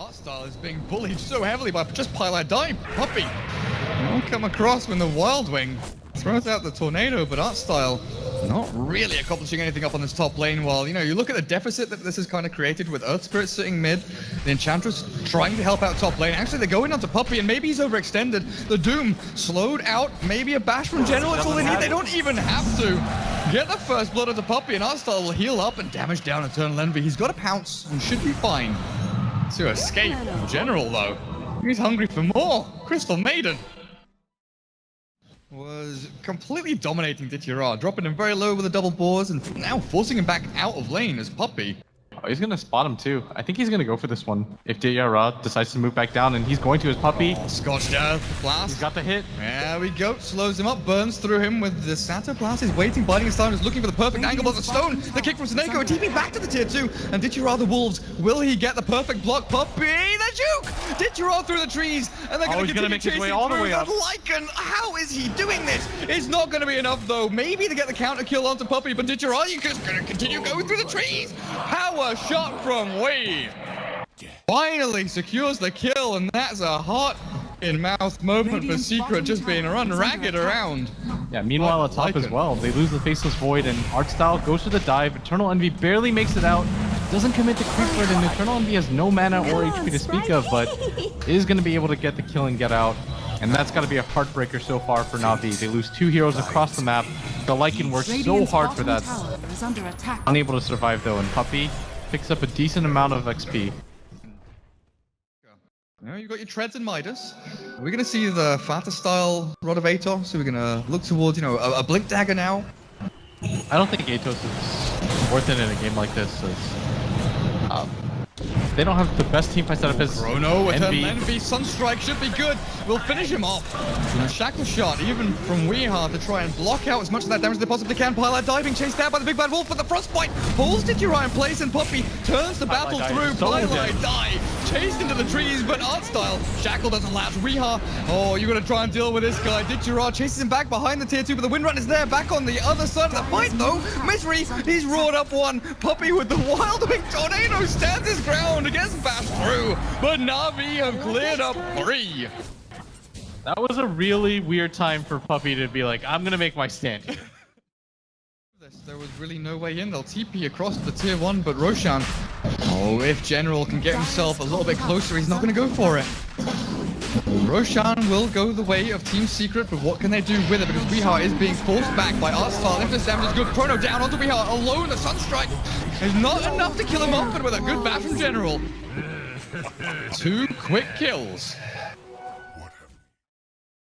Artstyle is being bullied so heavily by just Pilot Die. Puppey won't come across when the Wild Wing throws out the tornado, but Artstyle not really accomplishing anything up on this top lane. While, you know, you look at the deficit that this has kind of created with Earth Spirit sitting mid, the Enchantress trying to help out top lane. Actually, they're going onto Puppey, and maybe he's overextended. The Doom slowed out. Maybe a bash from General. It's all they need. They don't even have to get the first blood onto Puppey, and Artstyle will heal up and damage down Eternal Envy. He's got a pounce and should be fine to escape. General, though, he's hungry for more. Crystal Maiden was completely dominating Ditira, dropping him very low with the double boars and now forcing him back out of lane as Puppey. Oh, he's gonna spot him too. I think he's gonna go for this one. If Ditira decides to move back down, and he's going to his Puppey. Oh, Scorched Earth blast. He's got the hit. There we go. Slows him up, burns through him with the Sato blast. He's waiting, biding his time, just looking for the perfect angle. But the stone, the kick from Seneko, a TP back to the tier 2. And Ditira the Wolves, will he get the perfect block? Puppey, the juke! Ditira through the trees, and they're going to continue make his chasing way all the way up. Lycan, how is he doing this? It's not going to be enough though. Maybe to get the counter kill onto Puppey, but Ditira, you're just going to continue going through the trees. Power shot from Wei finally secures the kill, and that's a heart-in-mouth moment for Secret, just being run ragged around. Yeah, meanwhile at top as well, they lose the Faceless Void, and Artstyle goes for the dive. Eternal Envy barely makes it out, doesn't commit to creep for it, and Eternal Envy has no mana or HP to speak of, but is going to be able to get the kill and get out. And that's got to be a heartbreaker so far for NaVi. They lose 2 heroes across the map. The Lycan works so hard for that. Unable to survive though, and Puppey picks up a decent amount of XP. Now you've got your Treads and Midas. We're going to see the Fata style Rod of Atos, so we're going to look towards, you know, a Blink Dagger now. I don't think Atos is worth it in a game like this. They don't have the best team fight setup as Chrono with Envy. Sunstrike should be good. We'll finish him off. And a Shackle Shot, even from Weehar, to try and block out as much of that damage as they possibly can. Pilot diving, chased out by the Big Bad Wolf, but the Frostbite holds Ditira in place, and Puppey turns the battle through. Pilot die, chased into the trees, but Artstyle, Shackle doesn't last. Weehar, oh, you're going to try and deal with this guy. Ditira chases him back behind the tier 2, but the Windrun is there, back on the other side of the fight, though. Misery, he's roared up one. Puppey with the Wild Wing Tornado stands his ground, gets bashed through, but NaVi have cleared up 3. That was a really weird time for Puppey to be like, I'm gonna make my stand. There was really no way in. They'll TP across the tier 1, but Roshan, oh, if General can get himself a little bit closer, he's not gonna go for it. Roshan will go the way of Team Secret, but what can they do with it? Because Weehar is being forced back by Artstyle. If this damage is good, Chrono down onto Weehar alone. The Sunstrike is not enough to kill him off, but with a good bash from General. 2 quick kills.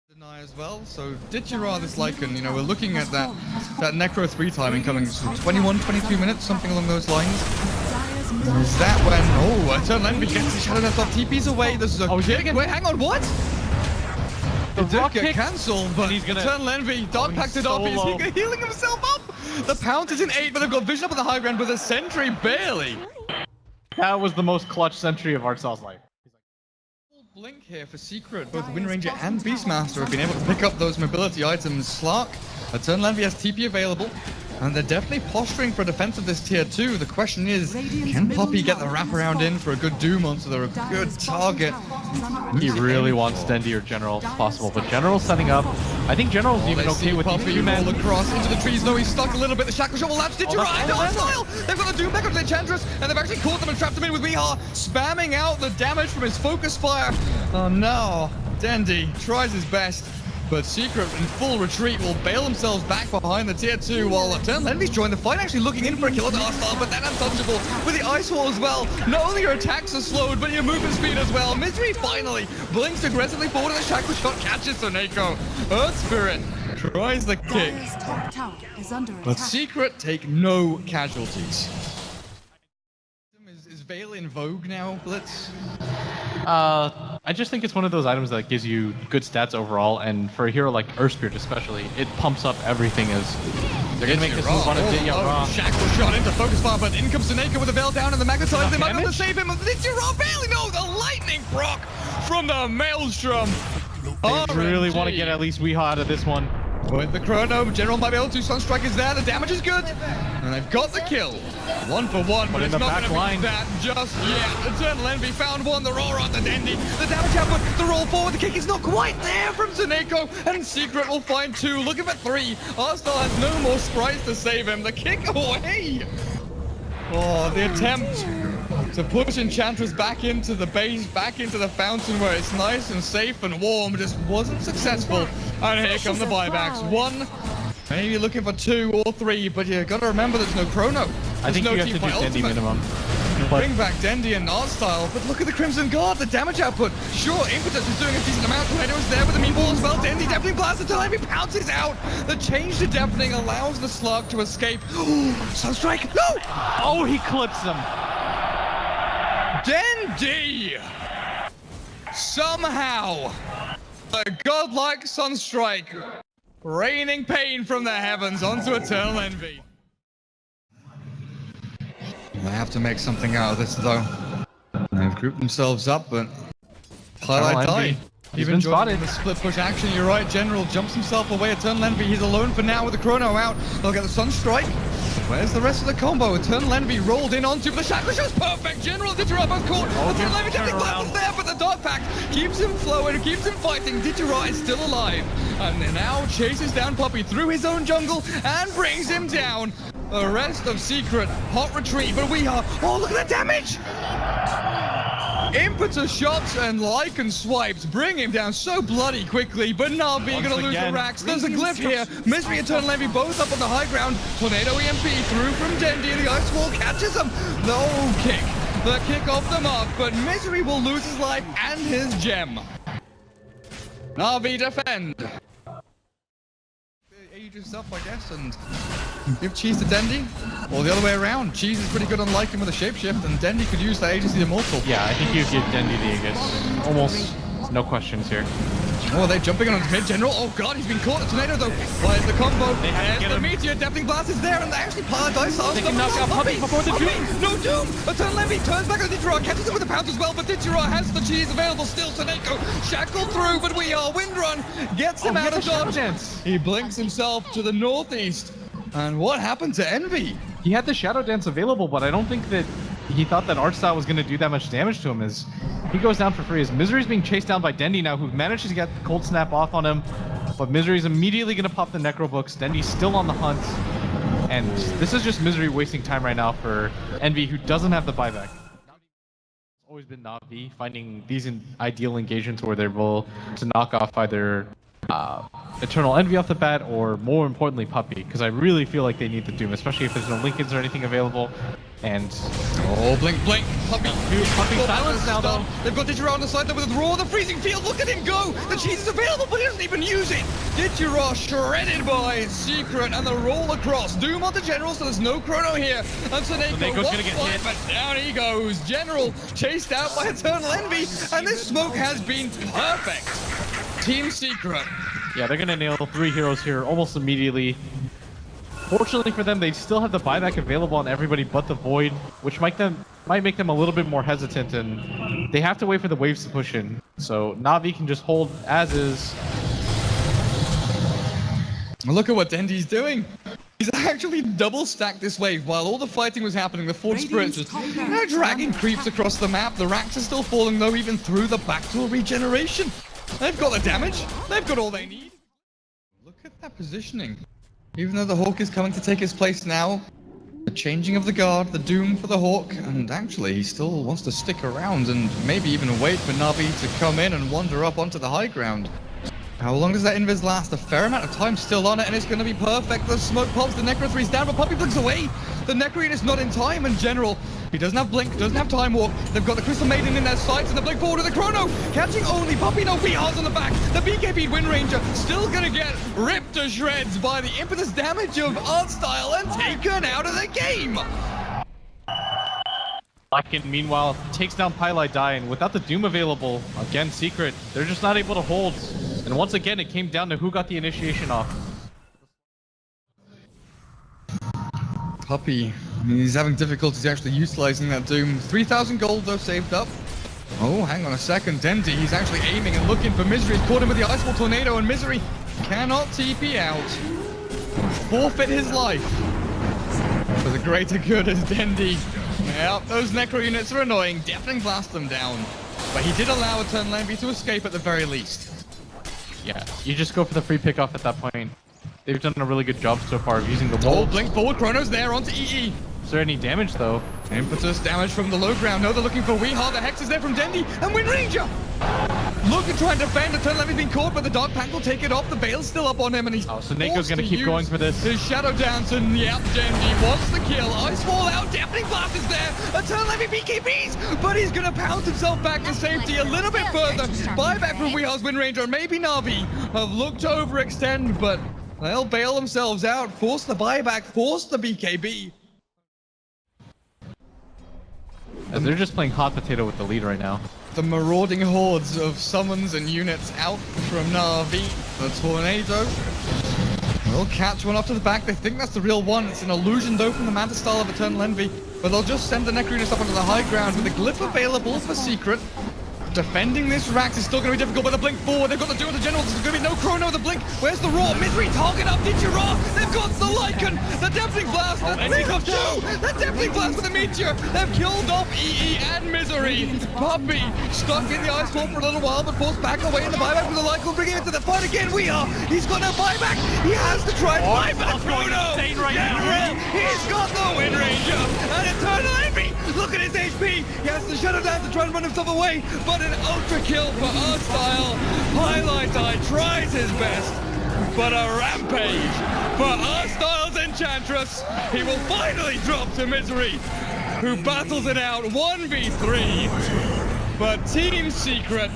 Deny as well. So Ditira this Lycan, you know, we're looking at that Necro 3 timing coming from 21, 22 minutes, something along those lines. Is that when, Eternal Envy gets the Shadow Death off, TP's away, this is a kick. Wait, hang on, what? The did get cancelled, but he's gonna, Eternal Envy, Dark Packed up, he's healing himself up! The Pounce is in 8, but they've got Vision up on the high ground with a Sentry barely. That was the most clutch sentry of Artstyle's life. Blink here for Secret. Both Windranger and Beastmaster have been able to pick up those mobility items. Slark, Eternal Envy has TP available, and they're definitely posturing for defense of this tier 2. The question is, can Puppey get the wraparound in for a good Doom onto a good target? He really wants Dendi or General if possible, but General's setting up. I think General's even okay with Puppey roll across into the trees. No, he's stuck a little bit. The Shackle Shot will lapse Ditira and Artstyle. They've got the Doom back onto the Enchantress, and they've actually caught them and trapped them in with Weehar, spamming out the damage from his Focus Fire. Oh no, Dendi tries his best, but Secret in full retreat will bail themselves back behind the tier 2 while Eternal Envy's joined the fight, actually looking in for a kill on Artstyle, but then untouchable with the Ice Wall as well. Not only your attacks are slowed, but your movement speed as well. Misery finally blinks aggressively forward, and the Shackle Shot catches Seneko. Earth Spirit tries the kick, but Secret take no casualties. Is Veil in vogue now, Blitz? I just think it's one of those items that gives you good stats overall, and for a hero like Earth Spirit especially, it pumps up everything as they're gonna make this move on a Ditira. Shackle Shot into Focus Fire, but in comes Seneko with the Veil down and the Magnetize. They might be able to save him. Ditira barely, no, the Lightning proc from the Maelstrom. They really want to get at least Weehar out of this one. With the chrono, General might be able to. Sunstrike is there. The damage is good. And they've got the kill. 1 for 1, but it's not going to be that just yet. Eternal Envy found one. The roll on the Dendi. The damage output, the roll forward. The kick is not quite there from Zaneko. And Secret will find 2. Looking for 3. Artstyle has no more sprites to save him. The kick away. Oh, the attempt to push Enchantress back into the base, back into the fountain where it's nice and safe and warm, just wasn't successful. And here come the buybacks. 1, maybe looking for 2 or 3, but you gotta remember there's no chrono. I think you have to do Dendi minimum. Bring back Dendi and Artstyle, but look at the Crimson Guard, the damage output. Sure, Impetus is doing a decent amount. Tornado is there with the meatball as well. Dendi definitely blasts until Envy pounces out. The change to deafening allows the slug to escape. Sunstrike, no! Oh, he clips him. Dendi! Somehow, the godlike Sunstrike raining pain from the heavens onto Eternal Envy. They have to make something out of this, though. They've grouped themselves up, but highlight die. He's been spotted. The split push action, you're right. General jumps himself away. Eternal Envy, he's alone for now with the chrono out. They'll get the Sunstrike. Where's the rest of the combo? Eternal Envy rolled in onto the shackle. Show's perfect. General Didgeridoo both caught. Eternal Envy definitely glasses there, but the Dark Pact keeps him flowing, keeps him fighting. Didgeridoo is still alive. And then now chases down Puppey through his own jungle and brings him down. The rest of Secret, hot retreat, but we are... Oh, look at the damage! Impetus shots and Lycan swipes bring him down so bloody quickly, but NaVi gonna lose the racks. There's a glyph here. Misery and Eternal Envy both up on the high ground. Tornado EMP through from Dendi, and the ice wall catches him. No kick. The kick off the mark, but Misery will lose his life and his gem. NaVi defend. Ages up, I guess, and give Cheese to Dendi, or the other way around. Cheese is pretty good on Lycan with a shapeshift, and Dendi could use that Agency Immortal. Yeah, I think you give Dendi the Aegis. Almost no questions here. Oh, they're jumping on his mid-general. Oh god, he's been caught. The tornado though. Why is the combo? They have to get the him. Meteor Deafening Blast is there, and they actually paradise on. They can knock out Puppey before the Doom. No Doom! Eternal Envy turns back on Didgeridoo, catches him with the pounce as well, but Didgeridoo has the cheese available still. Taneko shackled through, but we are Windrun. Gets him out of dodge. He blinks himself to the northeast. And what happened to Envy? He had the Shadow Dance available, but I don't think that he thought that Artstyle was going to do that much damage to him. As he goes down for free, as Misery's being chased down by Dendi now, who manages to get the Cold Snap off on him, but Misery's immediately going to pop the Necro Books. Dendi's still on the hunt, and this is just Misery wasting time right now for Envy, who doesn't have the buyback. It's always been NaVi finding these ideal engagements where they're able to knock off either Eternal Envy off the bat, or more importantly Puppey, because I really feel like they need the Doom, especially if there's no Lincolns or anything available. And oh, blink, Puppey silence now though. They've got Didgeridoo on the side there with the roar of the freezing field. Look at him go! The cheese is available, but he doesn't even use it. Didgeridoo shredded by Secret, and the roll across. Doom on the General, so there's no chrono here. And Taneko's gonna get hit, but down he goes. General chased out by Eternal Envy, and this smoke has been perfect. Team Secret. Yeah, they're gonna nail 3 heroes here almost immediately. Fortunately for them, they still have the buyback available on everybody but the Void, which might make them a little bit more hesitant, and they have to wait for the waves to push in. So NaVi can just hold as is. Look at what Dendi's doing. He's actually double stacked this wave while all the fighting was happening. The Forge Spirits just dragging creeps across the map. The racks are still falling though, even through the backdoor regeneration. They've got the damage. They've got all they need. Look at that positioning. Even though the Hawk is coming to take his place now, the changing of the guard, the Doom for the Hawk, and actually he still wants to stick around and maybe even wait for NaVi to come in and wander up onto the high ground. How long does that invis last? A fair amount of time still on it, and it's going to be perfect. The smoke pops, the Necro 3's down, but Puppey blinks away. The Necro is not in time, and General, he doesn't have blink, doesn't have time walk. They've got the Crystal Maiden in their sights, and the blink forward to the chrono. Catching only Puppey, no BRs on the back. The BKB Windranger still going to get ripped to shreds by the impetus damage of Artstyle and taken out of the game. Lycan, meanwhile, takes down Pylai Die, and without the Doom available, again, Secret, they're just not able to hold. And once again, it came down to who got the initiation off. Puppey, he's having difficulties actually utilizing that Doom. 3,000 gold though saved up. Oh, hang on a second. Dendi, he's actually aiming and looking for Misery. He's caught him with the Ice Wall Tornado, and Misery cannot TP out, forfeit his life for the greater good as Dendi. Yep, those Necro units are annoying, deafening blast them down. But he did allow Eternal Envy to escape at the very least. Yeah, you just go for the free pickoff at that point. They've done a really good job so far of using the wall. Oh, blink forward, Chrono's there onto EE. Is there any damage though? Impetus damage from the low ground. No, they're looking for Weehaw. The Hex is there from Dendi and Windranger. Look at trying to defend. Eternal Envy's been caught, but the Dark Pact will take it off. The Veil's still up on him, and he's so Nako's gonna keep going for this. His Shadow Dance, and yep, Dendi wants the kill. Ice Wall out, Deafening Blast is there. Eternal Envy BKBs, but he's gonna pounce himself back to safety a little bit further. Buyback from Weehaw's Windranger, maybe NaVi have looked to overextend, but they'll bail themselves out, force the buyback, force the BKB. And they're just playing hot potato with the lead right now. The marauding hordes of summons and units out from NaVi. The Tornado will catch one off to the back. They think that's the real one. It's an illusion though from the Manta style of Eternal Envy. But they'll just send the Necro units up onto the high ground with the Glyph available for Secret. Defending this Rax is still going to be difficult, but the blink forward. They've got to do with the generals. There's going to be no Chrono. The blink. Where's the Raw? Misery target up. Did you Raw? They've got the Lycan. The Deafening Blast. The blink of two. The Deafening Blast with the Meteor. They've killed off EE and Misery. Puppey stuck in the ice wall for a little while, but forced back away in the buyback with the Lycan. Bringing it to the fight again. He's got no buyback. He has to try and buyback Chrono. He's got the Windranger. And Eternal Envy. Look at his HP. He has to shut him down to try and run himself away, but an ultra kill for Artstyle. Highlight Eye tries his best, but a rampage for Artstyle's Enchantress. He will finally drop to Misery, who battles it out 1v3. But Team Secret,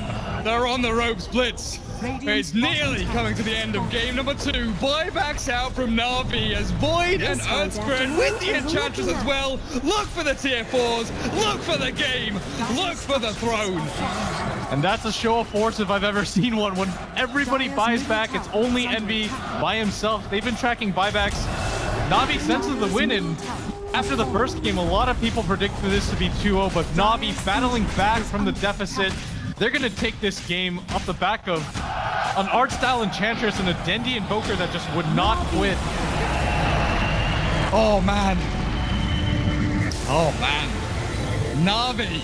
they're on the ropes. Blitz. It's nearly coming to the end of game number 2. Buybacks out from NaVi as Void and Earthspread with the Enchantress as well. Look for the tier 4s. Look for the game. Look for the throne. And that's a show of force if I've ever seen one. When everybody buys back, it's only Envy by himself. They've been tracking buybacks. NaVi senses the win, and after the first game, a lot of people predicted this to be 2-0, but NaVi battling back from the deficit. They're going to take this game off the back of an Artstyle Enchantress and a Dendi Invoker that just would not quit. Oh, man. Oh, man. NaVi.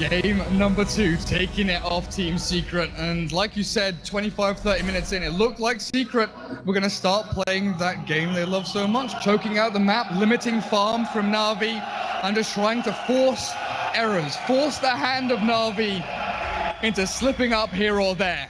Game number 2, taking it off Team Secret. And like you said, 25-30 minutes in, it looked like Secret were going to start playing that game they love so much. Choking out the map, limiting farm from NaVi, and just trying to force errors, force the hand of NaVi into slipping up here or there.